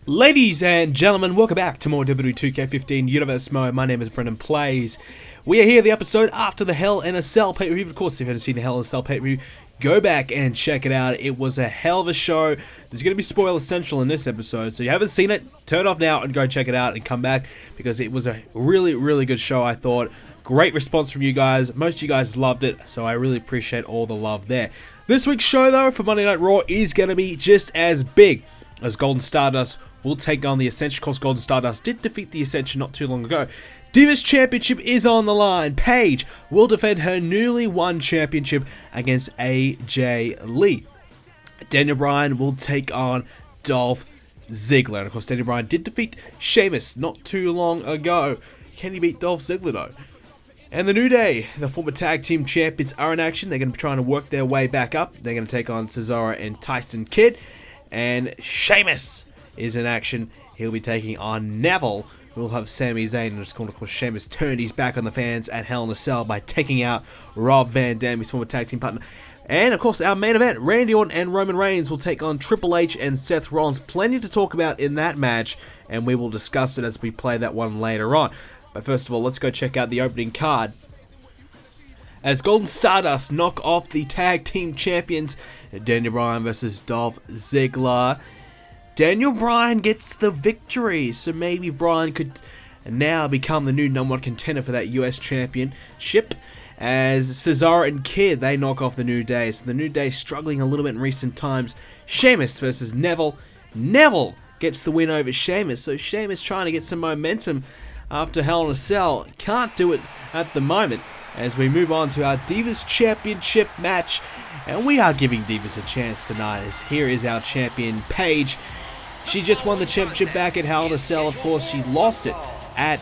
Ladies and gentlemen, welcome back to more WWE 2k15 Universe Mode. My name is BrendenPlayz. We are here, the episode after the Hell in a Cell pay-per-view. Of course, if you haven't seen the Hell in a Cell pay-per-view, go back and check it out. It was a hell of a show. There's going to be spoiler essential in this episode, so if you haven't seen it, turn off now and go check it out and come back, because it was a really good show, I thought. Great response from you guys. Most of you guys loved it, so I really appreciate all the love there. This week's show, though, for Monday Night Raw is going to be just as big, as Golden Stardust will take on the Ascension. Of course, Golden Stardust did defeat the Ascension not too long ago. Divas Championship is on the line. Paige will defend her newly won championship against AJ Lee. Daniel Bryan will take on Dolph Ziggler. And of course, Daniel Bryan did defeat Sheamus not too long ago. Can he beat Dolph Ziggler though? And the New Day, the former tag team champions, are in action. They're going to be trying to work their way back up. They're going to take on Cesaro and Tyson Kidd. And Sheamus is in action. He'll be taking on Neville. We'll have Sami Zayn, and of course Sheamus turned his back on the fans at Hell in a Cell by taking out Rob Van Dam, his former tag team partner. And of course our main event, Randy Orton and Roman Reigns will take on Triple H and Seth Rollins. Plenty to talk about in that match, and we will discuss it as we play that one later on. But first of all, let's go check out the opening card, as Golden Stardust knock off the tag team champions, Daniel Bryan versus Dolph Ziggler. Daniel Bryan gets the victory, so maybe Bryan could now become the new #1 contender for that US Championship. As Cesaro and Kidd, they knock off the New Day, so the New Day struggling a little bit in recent times. Sheamus versus Neville. Neville gets the win over Sheamus, so Sheamus trying to get some momentum after Hell in a Cell. Can't do it at the moment. As we move on to our Divas Championship match, and we are giving Divas a chance tonight, as here is our champion, Paige. She just won the championship back at Hell in a Cell. Of course, she lost it at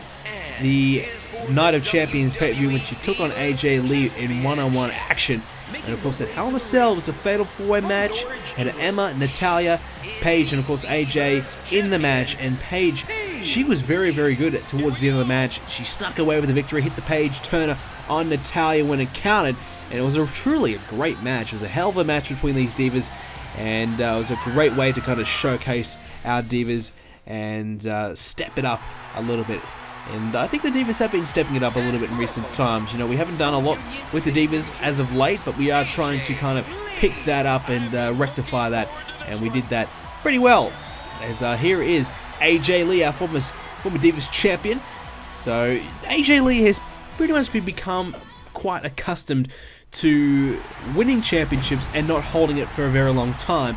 the Night of Champions pay-per-view when she took on AJ Lee in one-on-one action. And of course, at Hell in a Cell was a fatal four-way match, and Emma, Natalya, Paige, and of course AJ in the match. And Paige, she was very good towards the end of the match. She snuck away with the victory, hit the Paige Turner on Natalya when it counted, and it was truly a great match. It was a hell of a match between these divas, and it was a great way to kind of showcase our divas and step it up a little bit. And I think the divas have been stepping it up a little bit in recent times. You know, we haven't done a lot with the divas as of late, but we are trying to kind of pick that up and rectify that, and we did that pretty well. As here is AJ Lee, our former Divas champion. So AJ Lee has pretty much become quite accustomed to winning championships and not holding it for a very long time.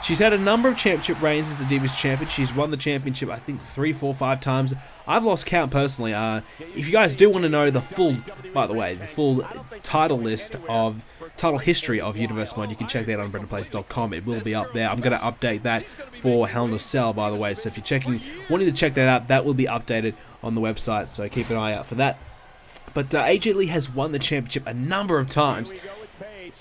She's had a number of championship reigns as the Divas champion. She's won the championship, I think, 3, 4, 5 times. I've lost count personally. If you guys do want to know the full, by the way, the full title history of Universe Mode, you can check that on BrendenPlayz.com. It will be up there. I'm going to update that for Hell in a Cell, by the way. So if you're wanting to check that out, that will be updated on the website. So keep an eye out for that. But AJ Lee has won the championship a number of times.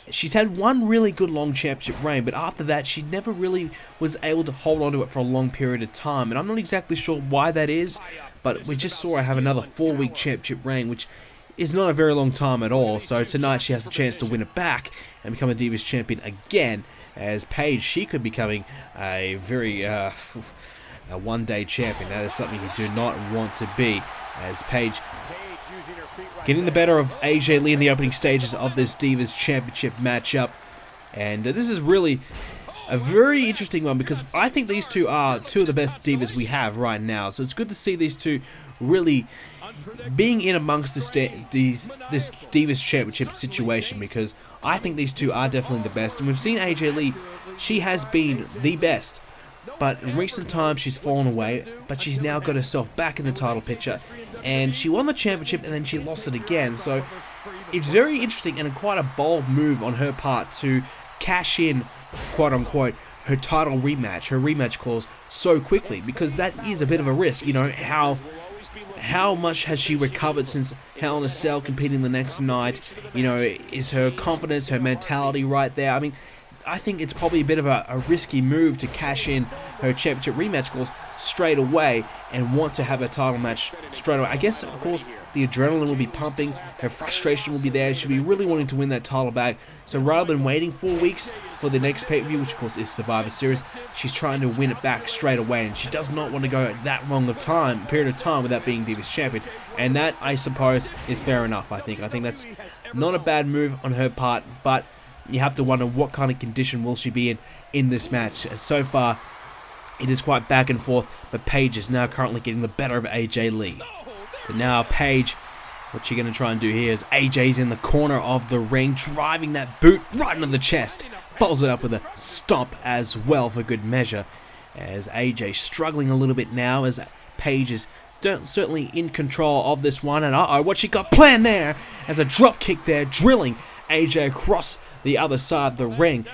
She's had one really good long championship reign, but after that she never really was able to hold on to it for a long period of time, and I'm not exactly sure why that is, but we just saw her have another 4-week championship reign, which is not a very long time at all. So tonight she has the chance to win it back and become a Divas champion again, as Paige, she could be becoming a very a one-day champion. That is something you do not want to be, as Paige getting the better of AJ Lee in the opening stages of this Divas Championship matchup. And this is really a very interesting one, because I think these two are two of the best Divas we have right now. So it's good to see these two really being in amongst this Divas Championship situation, because I think these two are definitely the best. And we've seen AJ Lee, she has been the best, but in recent times she's fallen away, but she's now got herself back in the title picture, and she won the championship and then she lost it again. So it's very interesting and quite a bold move on her part to cash in, quote unquote, her title rematch, her rematch clause so quickly, because that is a bit of a risk. You know, how much has she recovered since Hell in a Cell, competing the next night? You know, is her confidence, her mentality right there? I mean, I think it's probably a bit of a risky move to cash in her championship rematch clause straight away and want to have a title match straight away. I guess, of course, the adrenaline will be pumping, her frustration will be there, she'll be really wanting to win that title back. So rather than waiting 4 weeks for the next pay-per-view, which of course is Survivor Series, she's trying to win it back straight away, and she does not want to go that long of period of time without being Divas Champion. And that, I suppose, is fair enough, I think. I think that's not a bad move on her part, but you have to wonder what kind of condition will she be in this match. As so far, it is quite back and forth, but Paige is now currently getting the better of AJ Lee. So now Paige, what she's going to try and do here is AJ's in the corner of the ring, driving that boot right into the chest. Follows it up with a stomp as well for good measure. As AJ struggling a little bit now, as Paige is certainly in control of this one. And uh-oh, what she got planned there as a drop kick there, drilling AJ across the other side of the ring.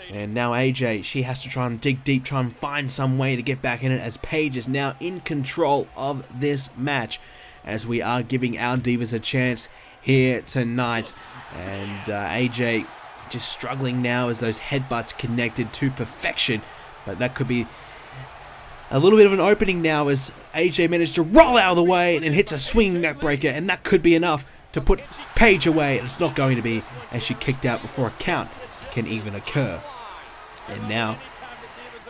And now AJ, she has to try and dig deep, try and find some way to get back in it, as Paige is now in control of this match, as we are giving our Divas a chance here tonight. And AJ just struggling now as those headbutts connected to perfection, but that could be a little bit of an opening now as AJ managed to roll out of the way and hits a swinging neckbreaker, and that could be enough to put Paige away, and it's not going to be, as she kicked out before a count can even occur. And now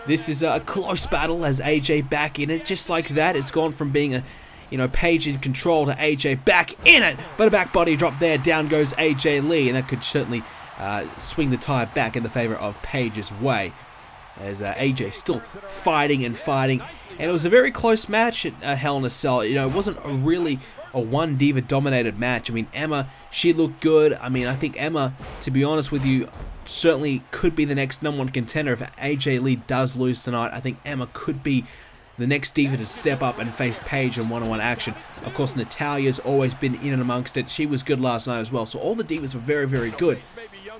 this is a close battle as AJ back in it, just like that. It's gone from being a Paige in control to AJ back in it, but a back body drop there, down goes AJ Lee, and that could certainly swing the tide back in the favor of Paige's way, as AJ still fighting and fighting. And it was a very close match at Hell in a Cell. It wasn't really a one diva dominated match. I mean, Emma, she looked good. I mean, I think Emma, to be honest with you, certainly could be the next #1 contender. If AJ Lee does lose tonight, I think Emma could be the next diva to step up and face Paige in one-on-one action. Of course, Natalia's always been in and amongst it. She was good last night as well. So all the divas were very, very good.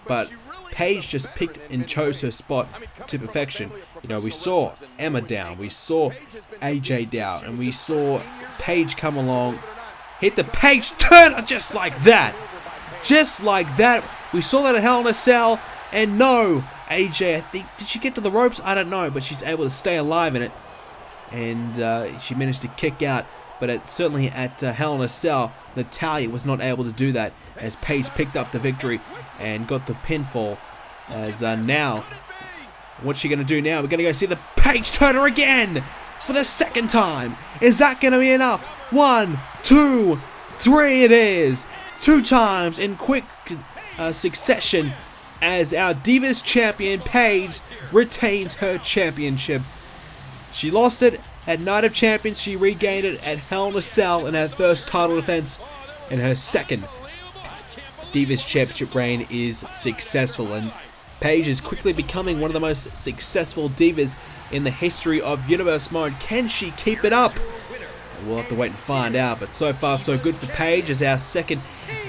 But Paige just picked and chose her spot to perfection. We saw Emma down, we saw AJ down, and we saw Paige come along, hit the Paige turner just like that. Just like that. We saw that at Hell in a Cell, and no, AJ, I think, did she get to the ropes? I don't know, but she's able to stay alive in it. And she managed to kick out, but certainly at Hell in a Cell, Natalya was not able to do that, as Paige picked up the victory and got the pinfall. As now, what's she going to do now? We're going to go see the Paige turner again for the second time. Is that going to be enough? 1, 2, 3 it is. 2 times in quick succession, as our Divas champion Paige retains her championship. She lost it at Night of Champions. She regained it at Hell in a Cell in her first title defense, and her second Divas Championship reign is successful. And Paige is quickly becoming one of the most successful divas in the history of Universe Mode. Can she keep it up? We'll have to wait and find out. But so far, so good for Paige, as her second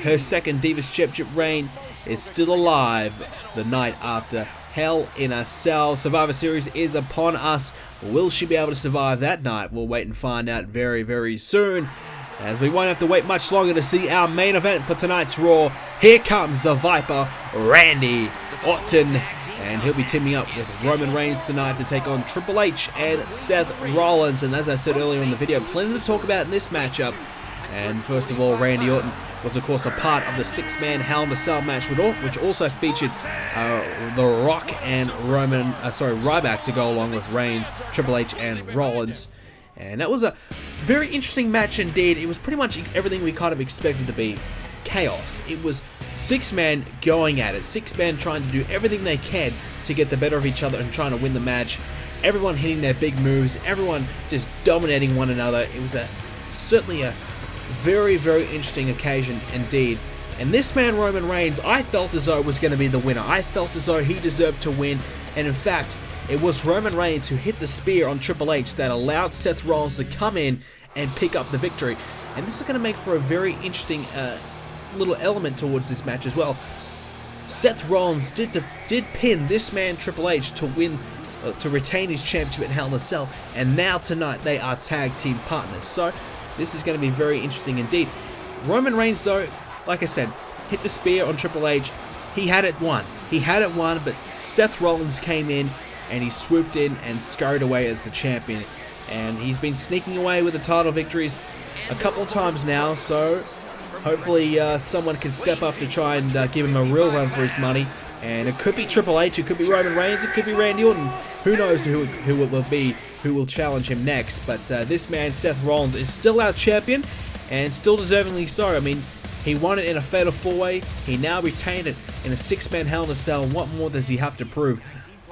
Divas Championship reign is still alive the night after Hell in a Cell. Survivor Series is upon us. Will she be able to survive that night? We'll wait and find out very, very soon, as we won't have to wait much longer to see our main event for tonight's Raw. Here comes the Viper, Randy Orton, and he'll be teaming up with Roman Reigns tonight to take on Triple H and Seth Rollins. And as I said earlier in the video, plenty to talk about in this matchup. And first of all, Randy Orton was of course a part of the 6-man Hell in a Cell match, which also featured The Rock and Ryback to go along with Reigns, Triple H, and Rollins. And that was a very interesting match indeed. It was pretty much everything we kind of expected to be. Chaos. It was 6-man going at it. 6-man trying to do everything they can to get the better of each other and trying to win the match. Everyone hitting their big moves. Everyone just dominating one another. It was certainly a very, very interesting occasion indeed. And this man, Roman Reigns, I felt as though was going to be the winner. I felt as though he deserved to win. And in fact, it was Roman Reigns who hit the spear on Triple H that allowed Seth Rollins to come in and pick up the victory. And this is going to make for a very interesting little element towards this match as well. Seth Rollins did pin this man Triple H to win, to retain his championship at Hell in a Cell, and now tonight they are tag team partners. So this is going to be very interesting indeed. Roman Reigns, though, like I said, hit the spear on Triple H. He had it won. He had it won, but Seth Rollins came in and he swooped in and scurried away as the champion. And he's been sneaking away with the title victories a couple times now, so hopefully someone can step up to try and give him a real run for his money. And it could be Triple H, it could be Roman Reigns, it could be Randy Orton. Who knows who it will be, who will challenge him next. But this man, Seth Rollins, is still our champion, and still deservingly so. I mean, he won it in a Fatal 4-Way. He now retained it in a 6-man Hell in a Cell. What more does he have to prove?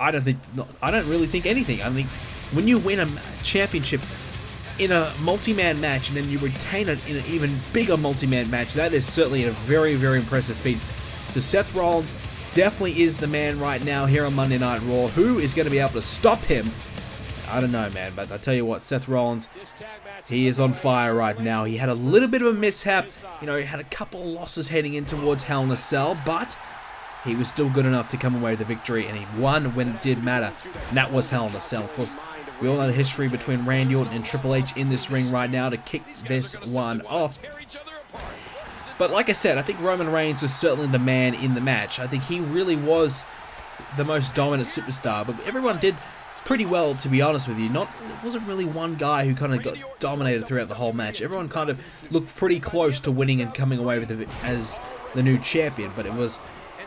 I don't really think anything. I think when you win a championship in a multi-man match and then you retain it in an even bigger multi-man match, that is certainly a very, very impressive feat. So Seth Rollins definitely is the man right now here on Monday Night Raw. Who is going to be able to stop him? I don't know, man, but I tell you what, Seth Rollins, he is on fire right now. He had a little bit of a mishap. You know, he had a couple of losses heading in towards Hell in a Cell, but he was still good enough to come away with the victory, and he won when it did matter, and that was Hell in a Cell. Of course, we all know the history between Randy Orton and Triple H in this ring right now to kick this one off. But like I said, I think Roman Reigns was certainly the man in the match. I think he really was the most dominant superstar, but everyone did pretty well, to be honest with you. It wasn't really one guy who kind of got dominated throughout the whole match. Everyone kind of looked pretty close to winning and coming away with it as the new champion, but it was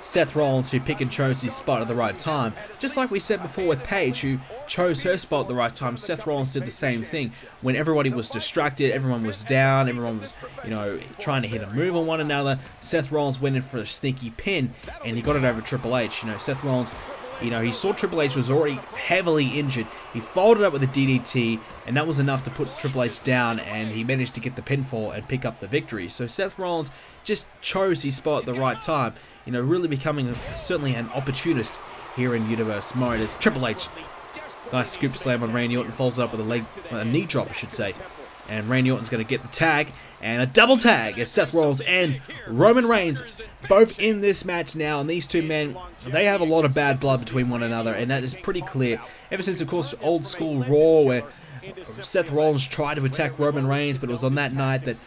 Seth Rollins who picked and chose his spot at the right time. Just like we said before with Paige, who chose her spot at the right time, Seth Rollins did the same thing. When everybody was distracted, everyone was down, everyone was, you know, trying to hit a move on one another, Seth Rollins went in for a sneaky pin, and he got it over Triple H. You know, Seth Rollins, you know, he saw Triple H was already heavily injured. He followed up with a DDT, and that was enough to put Triple H down, and he managed to get the pinfall and pick up the victory. So Seth Rollins just chose his spot at the right time. You know, really becoming certainly an opportunist here in Universe mode as Triple H. Nice scoop slam on Randy Orton, follows up with a knee drop, I should say. And Randy Orton's going to get the tag, and a double tag as Seth Rollins and Roman Reigns both in this match now. And these two men, they have a lot of bad blood between one another, and that is pretty clear. Ever since, of course, old school Raw, where Seth Rollins tried to attack Roman Reigns, but it was on that night that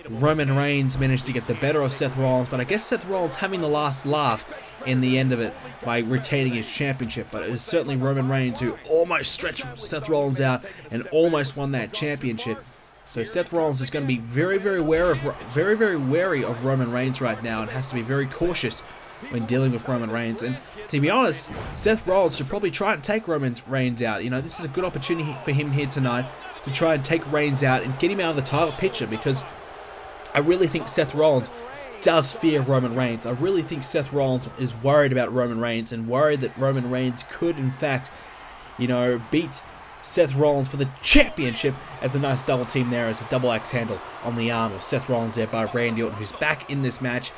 Roman Reigns managed to get the better of Seth Rollins. But I guess Seth Rollins having the last laugh in the end of it by retaining his championship. But it was certainly Roman Reigns who almost stretched Seth Rollins out and almost won that championship. So Seth Rollins is going to be very, very wary of Roman Reigns right now, and has to be very cautious when dealing with Roman Reigns. And to be honest, Seth Rollins should probably try and take Roman Reigns out. You know, this is a good opportunity for him here tonight to try and take Reigns out and get him out of the title picture, because I really think Seth Rollins does fear Roman Reigns. I really think Seth Rollins is worried about Roman Reigns, and worried that Roman Reigns could, in fact, you know, beat Seth Rollins for the championship, as a nice double team there, as a double axe handle on the arm of Seth Rollins there by Randy Orton, who's back in this match.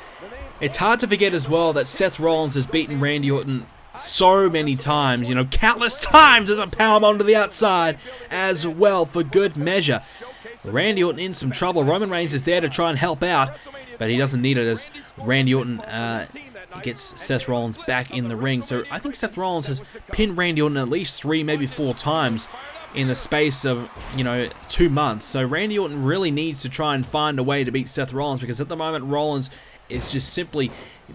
It's hard to forget as well that Seth Rollins has beaten Randy Orton so many times, you know, countless times, as a powerbomb to the outside as well for good measure. Randy Orton in some trouble. Roman Reigns is there to try and help out, but he doesn't need it, as Randy Orton gets Seth Rollins back in the ring. So I think Seth Rollins has pinned Randy Orton at least 3, maybe 4 times in the space of, you know, 2 months. So Randy Orton really needs to try and find a way to beat Seth Rollins, because at the moment Rollins is just simply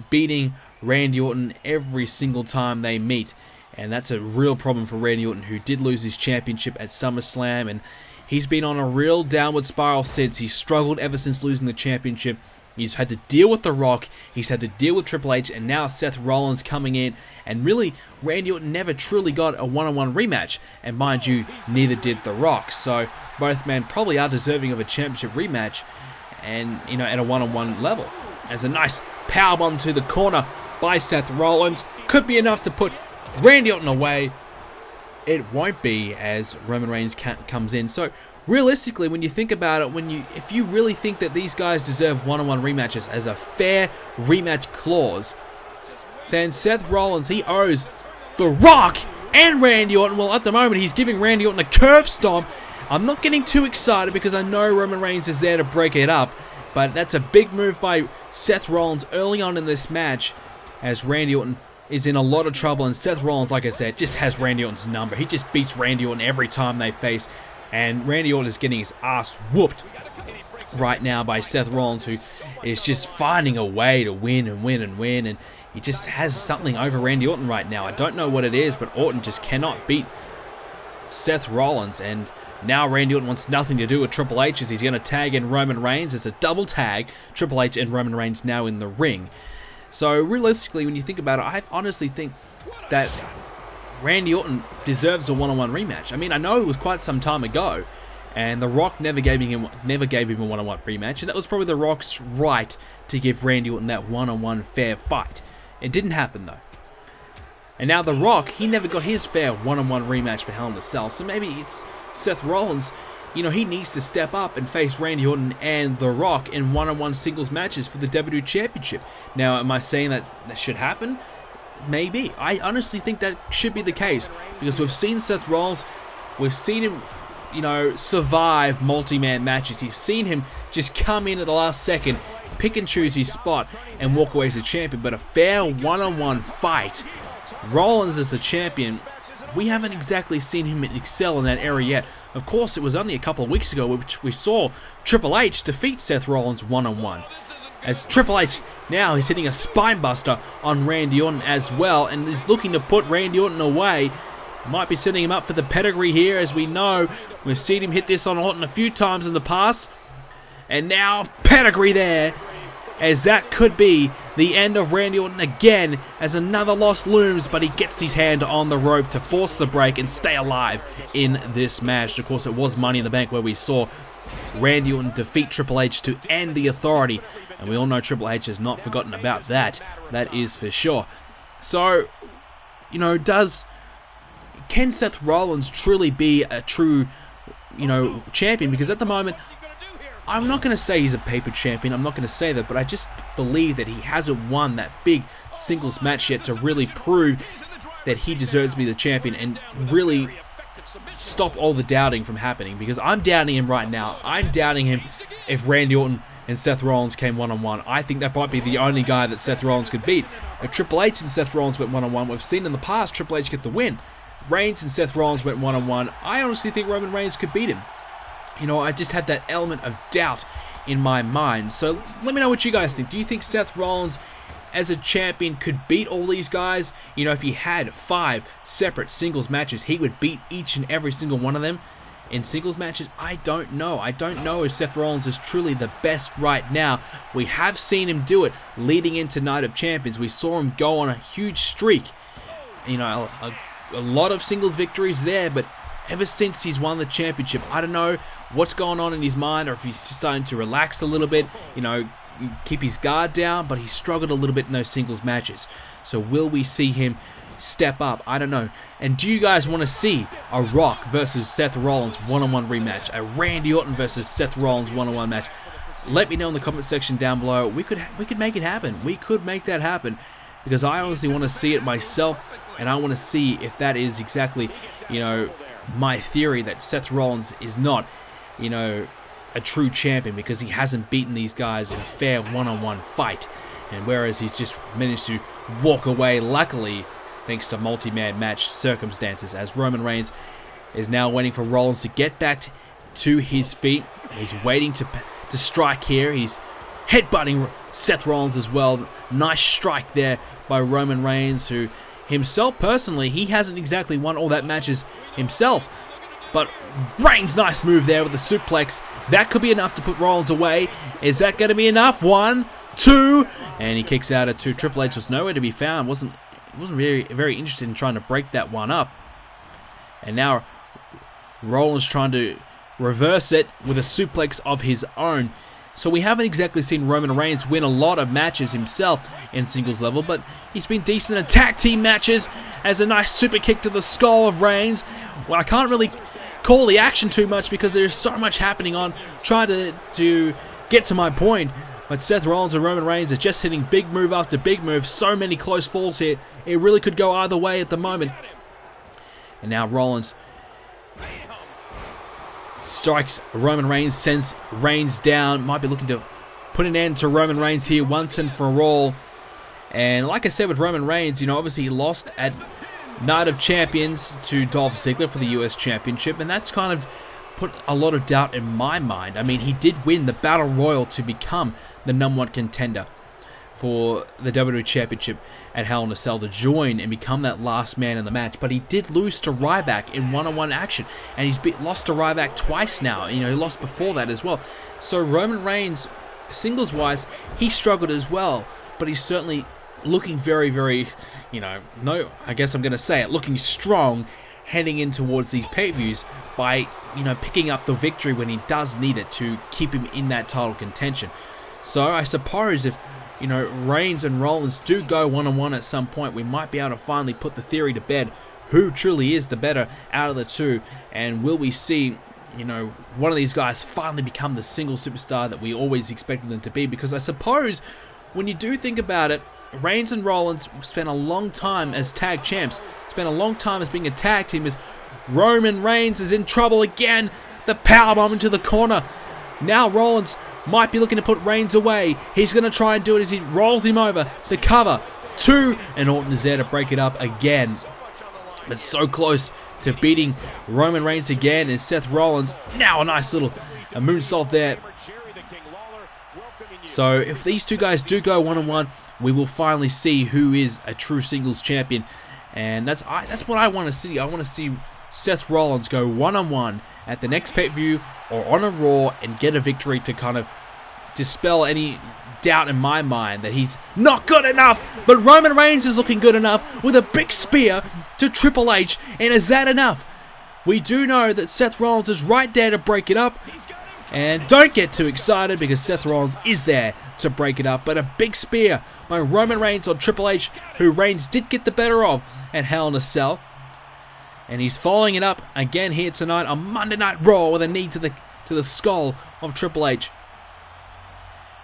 beating Randy Orton every single time they meet. And that's a real problem for Randy Orton, who did lose his championship at SummerSlam, and he's been on a real downward spiral since. He's struggled ever since losing the championship. He's had to deal with The Rock, he's had to deal with Triple H, and now Seth Rollins coming in. And really, Randy Orton never truly got a one-on-one rematch. And mind you, neither did The Rock. So both men probably are deserving of a championship rematch, and, you know, at a one-on-one level. As a nice powerbomb to the corner by Seth Rollins. Could be enough to put Randy Orton away. It won't be, as Roman Reigns comes in. So realistically, when you think about it, if you really think that these guys deserve one-on-one rematches as a fair rematch clause, then Seth Rollins, he owes The Rock and Randy Orton. Well, at the moment, he's giving Randy Orton a curb stomp. I'm not getting too excited, because I know Roman Reigns is there to break it up, but that's a big move by Seth Rollins early on in this match, as Randy Orton is in a lot of trouble. And Seth Rollins, like I said, just has Randy Orton's number. He just beats Randy Orton every time they face, and Randy Orton is getting his ass whooped. right now by Seth Rollins, who is just finding a way to win and win and win, and he just has something over Randy Orton right now. I don't know what it is, but Orton just cannot beat Seth Rollins, and now Randy Orton wants nothing to do with Triple H as he's going to tag in Roman Reigns. It's a double tag, Triple H and Roman Reigns now in the ring. So realistically, when you think about it, I honestly think that Randy Orton deserves a one-on-one rematch. I mean, I know it was quite some time ago, and The Rock never gave him a one-on-one rematch, and that was probably The Rock's right to give Randy Orton that one-on-one fair fight. It didn't happen though. And now The Rock, he never got his fair one-on-one rematch for Hell in a Cell, so maybe it's Seth Rollins. You know, he needs to step up and face Randy Orton and The Rock in one-on-one singles matches for the WWE Championship. Now, am I saying that should happen? Maybe. I honestly think that should be the case, because we've seen Seth Rollins, we've seen him, you know, survive multi-man matches. You've seen him just come in at the last second, pick and choose his spot, and walk away as a champion. But a fair one-on-one fight, Rollins as the champion, we haven't exactly seen him excel in that area yet. Of course, it was only a couple of weeks ago which we saw Triple H defeat Seth Rollins one-on-one. As Triple H now is hitting a spinebuster on Randy Orton as well, and is looking to put Randy Orton away. Might be setting him up for the pedigree here, as we know we've seen him hit this on Orton a few times in the past. And now pedigree there, as that could be the end of Randy Orton again, as another loss looms, but he gets his hand on the rope to force the break and stay alive in this match. Of course, it was Money in the Bank where we saw Randy Orton defeat Triple H to end the Authority, and we all know Triple H has not forgotten about that. That is for sure. So, you know, can Seth Rollins truly be a true, you know, champion? Because at the moment, I'm not going to say he's a paper champion, I'm not going to say that, but I just believe that he hasn't won that big singles match yet to really prove that he deserves to be the champion and really stop all the doubting from happening, because I'm doubting him right now. I'm doubting him if Randy Orton and Seth Rollins came one-on-one. I think that might be the only guy that Seth Rollins could beat. If Triple H and Seth Rollins went one-on-one, we've seen in the past Triple H get the win. Reigns and Seth Rollins went one-on-one. I honestly think Roman Reigns could beat him. You know, I just had that element of doubt in my mind. So let me know what you guys think. Do you think Seth Rollins as a champion could beat all these guys? You know, if he had 5 separate singles matches, he would beat each and every single one of them in singles matches? I don't know. I don't know if Seth Rollins is truly the best right now. We have seen him do it leading into Night of Champions. We saw him go on a huge streak. You know, a lot of singles victories there, but ever since he's won the championship, I don't know what's going on in his mind, or if he's starting to relax a little bit, you know, keep his guard down, but he struggled a little bit in those singles matches. So will we see him step up? I don't know. And do you guys want to see a Rock versus Seth Rollins one-on-one rematch? A Randy Orton versus Seth Rollins one-on-one match? Let me know in the comment section down below. We could make it happen. We could make that happen, because I honestly want to see it myself, and I want to see if that is exactly, you know, my theory, that Seth Rollins is not, you know, a true champion because he hasn't beaten these guys in a fair one-on-one fight, and whereas he's just managed to walk away, luckily, thanks to multi-man match circumstances, as Roman Reigns is now waiting for Rollins to get back to his feet. He's waiting to strike here. He's headbutting Seth Rollins as well. Nice strike there by Roman Reigns, who himself, personally, he hasn't exactly won all that matches himself. But Reigns, nice move there with the suplex. That could be enough to put Rollins away. Is that going to be enough? 1, 2, and he kicks out at 2. Triple H was nowhere to be found. Wasn't very interested in trying to break that one up. And now Rollins trying to reverse it with a suplex of his own. So we haven't exactly seen Roman Reigns win a lot of matches himself in singles level, but he's been decent in tag team matches, as a nice super kick to the skull of Reigns. Well, I can't really call the action too much because there's so much happening on trying to get to my point. But Seth Rollins and Roman Reigns are just hitting big move after big move. So many close falls here. It really could go either way at the moment. And now Rollins strikes Roman Reigns, sends Reigns down. Might be looking to put an end to Roman Reigns here once and for all. And like I said with Roman Reigns, you know, obviously he lost at Night of Champions to Dolph Ziggler for the US Championship, and that's kind of put a lot of doubt in my mind. I mean, he did win the Battle Royal to become the #1 contender for the WWE Championship at Hell in a Cell, to join and become that last man in the match. But he did lose to Ryback in one-on-one action, and he's lost to Ryback twice now. You know, he lost before that as well. So Roman Reigns, singles-wise, he struggled as well, but he's certainly looking very, very, you know, I guess I'm going to say it, looking strong heading in towards these pay-per-views by, you know, picking up the victory when he does need it to keep him in that title contention. So I suppose if, you know, Reigns and Rollins do go one-on-one at some point, we might be able to finally put the theory to bed. Who truly is the better out of the two? And will we see, you know, one of these guys finally become the single superstar that we always expected them to be? Because I suppose when you do think about it, Reigns and Rollins spent a long time as tag champs, spent a long time as being a tag team, as Roman Reigns is in trouble again. The powerbomb into the corner. Now Rollins might be looking to put Reigns away. He's going to try and do it as he rolls him over. The cover, 2, and Orton is there to break it up again. But so close to beating Roman Reigns again is Seth Rollins. Now a nice little moonsault there. So if these two guys do go one-on-one, we will finally see who is a true singles champion. And that's what I want to see. I want to see Seth Rollins go one-on-one at the next pay-per-view or on a Raw and get a victory to kind of dispel any doubt in my mind that he's not good enough. But Roman Reigns is looking good enough with a big spear to Triple H. And is that enough? We do know that Seth Rollins is right there to break it up. And don't get too excited because Seth Rollins is there to break it up. But a big spear by Roman Reigns on Triple H, who Reigns did get the better of at Hell in a Cell. And he's following it up again here tonight on Monday Night Raw with a knee to the skull of Triple H.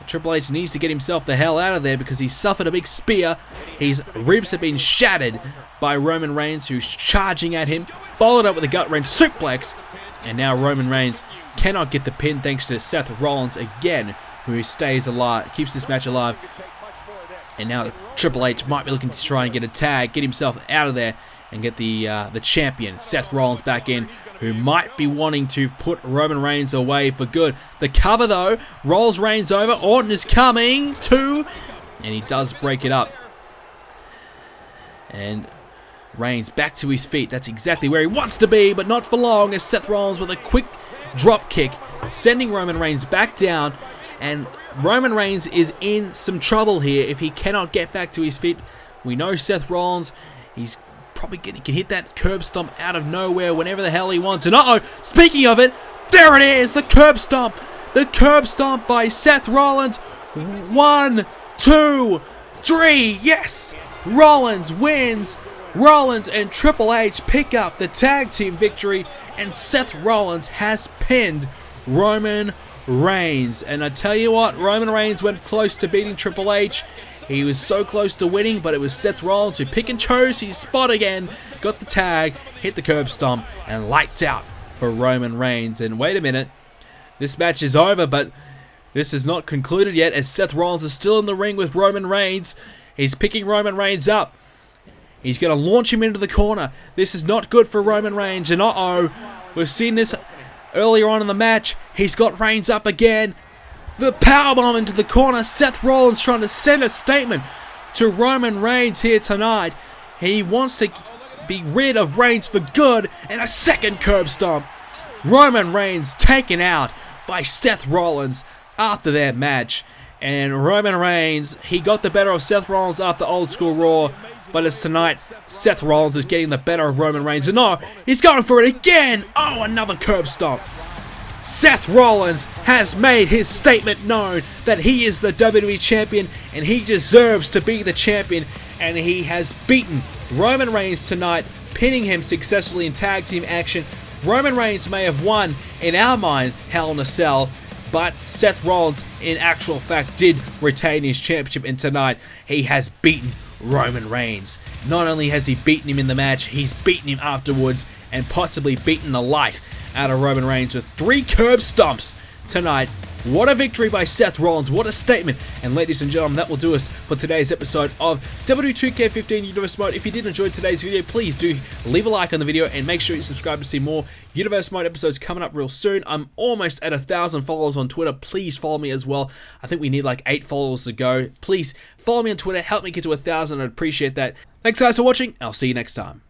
Triple H needs to get himself the hell out of there because he suffered a big spear. His ribs have been shattered by Roman Reigns, who's charging at him. Followed up with a gut-wrench suplex. And now Roman Reigns cannot get the pin thanks to Seth Rollins again, who stays alive, keeps this match alive. And now Triple H might be looking to try and get a tag, get himself out of there, and get the champion, Seth Rollins, back in, who might be wanting to put Roman Reigns away for good. The cover, though, rolls Reigns over. Orton is coming, too, and he does break it up. And Reigns back to his feet. That's exactly where he wants to be, but not for long, as Seth Rollins with a quick drop kick, sending Roman Reigns back down. And Roman Reigns is in some trouble here if he cannot get back to his feet. We know Seth Rollins, he's probably he can hit that curb stomp out of nowhere whenever the hell he wants. And speaking of it, there it is, the curb stomp. The curb stomp by Seth Rollins. 1, 2, 3, yes! Rollins wins. Rollins and Triple H pick up the tag team victory, and Seth Rollins has pinned Roman Reigns. And I tell you what, Roman Reigns went close to beating Triple H. He was so close to winning, but it was Seth Rollins who pick and chose his spot again, got the tag, hit the curb stomp, and lights out for Roman Reigns. And wait a minute, this match is over, but this is not concluded yet, as Seth Rollins is still in the ring with Roman Reigns. He's picking Roman Reigns up. He's going to launch him into the corner. This is not good for Roman Reigns. And we've seen this earlier on in the match. He's got Reigns up again. The powerbomb into the corner. Seth Rollins trying to send a statement to Roman Reigns here tonight. He wants to be rid of Reigns for good. And a second curb stomp. Roman Reigns taken out by Seth Rollins after that match. And Roman Reigns, he got the better of Seth Rollins after Old School Raw. But as tonight, Seth Rollins is getting the better of Roman Reigns. And he's going for it again. Another curb stomp. Seth Rollins has made his statement known that he is the WWE Champion and he deserves to be the champion. And he has beaten Roman Reigns tonight, pinning him successfully in tag team action. Roman Reigns may have won, in our mind, Hell in a Cell, but Seth Rollins, in actual fact, did retain his championship, and tonight he has beaten Roman Reigns. Not only has he beaten him in the match, he's beaten him afterwards and possibly beaten the life out of Roman Reigns with 3 curb stomps tonight What a victory by Seth Rollins, what a statement. And ladies and gentlemen, that will do us for today's episode of WWE 2k15 Universe Mode. If you did enjoy today's video, please do leave a like on the video and make sure you subscribe to see more Universe Mode episodes coming up real soon. I'm almost at 1,000 followers on Twitter. Please follow me as well. I think we need like 8 followers to go. Please follow me on Twitter, help me get to 1,000. I'd appreciate that. Thanks guys for watching. I'll see you next time.